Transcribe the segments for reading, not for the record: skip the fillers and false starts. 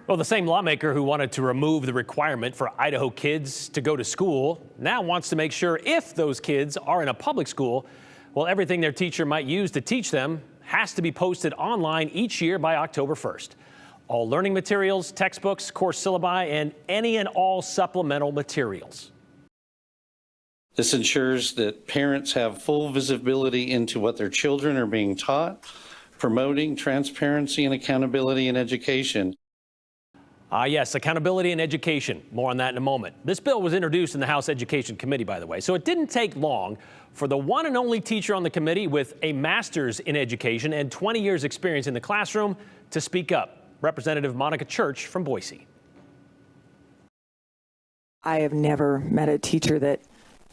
Well, the same lawmaker who wanted to remove the requirement for Idaho kids to go to school now wants to make sure if those kids are in a public school, well, everything their teacher might use to teach them has to be posted online each year by October 1st. All learning materials, textbooks, course syllabi, and any and all supplemental materials. This ensures that parents have full visibility into what their children are being taught, promoting transparency and accountability in education. Yes, accountability in education. More on that in a moment. This bill was introduced in the House Education Committee, by the way, so it didn't take long for the one and only teacher on the committee with a master's in education and 20 years experience in the classroom to speak up. Representative Monica Church from Boise. I have never met a teacher that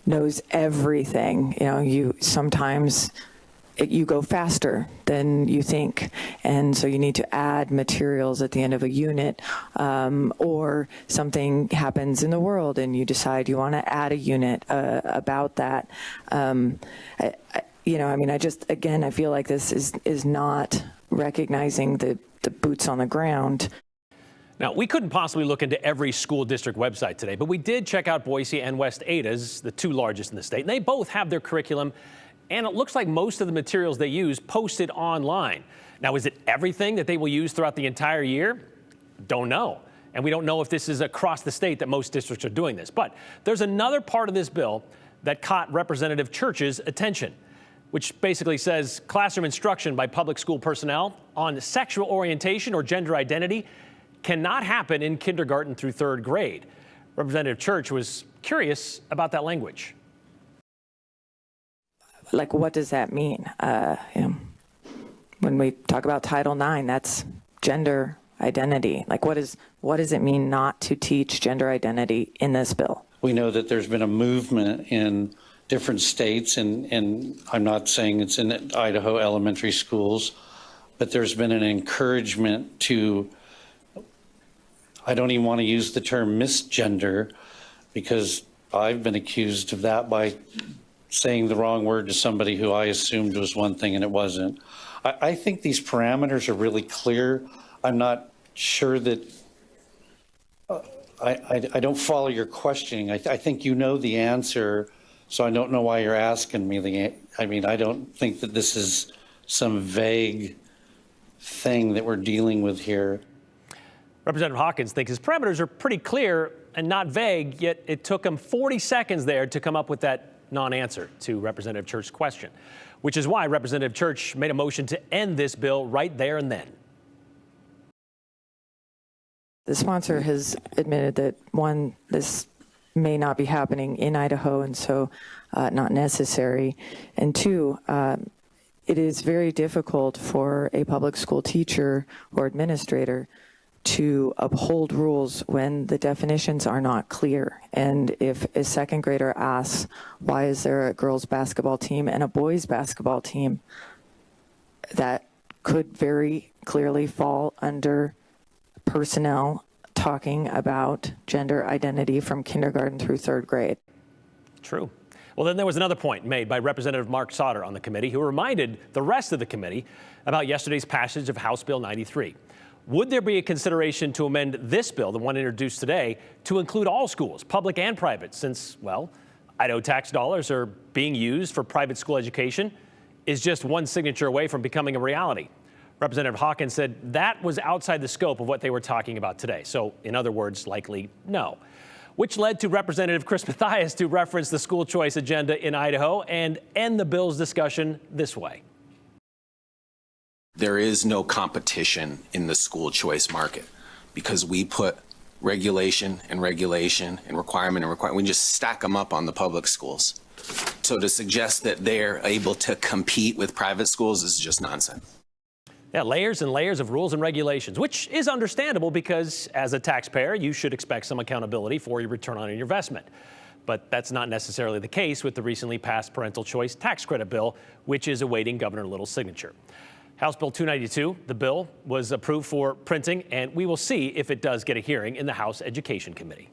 knows everything. You know, you go faster than you think, and so you need to add materials at the end of a unit, or something happens in the world and you decide you want to add a unit about that. I feel like this is not recognizing the boots on the ground. Now, we couldn't possibly look into every school district website today, but we did check out Boise and West Ada's, the two largest in the state, and they both have their curriculum, and it looks like most of the materials they use posted online. Now, is it everything that they will use throughout the entire year? Don't know. And we don't know if this is across the state that most districts are doing this. But there's another part of this bill that caught Representative Church's attention, which basically says classroom instruction by public school personnel on sexual orientation or gender identity cannot happen in kindergarten through third grade. Representative Church was curious about that language. Like, what does that mean? When we talk about Title IX, that's gender identity. Like, what does it mean not to teach gender identity in this bill? We know that there's been a movement in different states, and I'm not saying it's in Idaho elementary schools, but there's been an encouragement to, I don't even want to use the term misgender, because I've been accused of that by saying the wrong word to somebody who I assumed was one thing and it wasn't. I think these parameters are really clear. I'm not sure that, I don't follow your questioning. I think you know the answer, so I don't know why you're asking me. I don't think that this is some vague thing that we're dealing with here. Representative Hawkins thinks his parameters are pretty clear and not vague, yet it took him 40 seconds there to come up with that non-answer to Representative Church's question, which is why Representative Church made a motion to end this bill right there and then. The sponsor has admitted that, one, this may not be happening in Idaho and so not necessary, and two, it is very difficult for a public school teacher or administrator to uphold rules when the definitions are not clear. And if a second grader asks, why is there a girls basketball team and a boys basketball team, that could very clearly fall under personnel talking about gender identity from kindergarten through third grade. True. Well, then there was another point made by Representative Mark Sauter on the committee, who reminded the rest of the committee about yesterday's passage of House Bill 93. Would there be a consideration to amend this bill, the one introduced today, to include all schools, public and private, since, well, Idaho tax dollars are being used for private school education is just one signature away from becoming a reality? Representative Hawkins said that was outside the scope of what they were talking about today. So, in other words, likely no. Which led to Representative Chris Mathias to reference the school choice agenda in Idaho and end the bill's discussion this way. There is no competition in the school choice market because we put regulation and requirement. We just stack them up on the public schools. So to suggest that they're able to compete with private schools is just nonsense. Yeah, layers and layers of rules and regulations, which is understandable because as a taxpayer, you should expect some accountability for your return on your investment. But that's not necessarily the case with the recently passed parental choice tax credit bill, which is awaiting Governor Little's signature. House Bill 292, the bill was approved for printing, and we will see if it does get a hearing in the House Education Committee.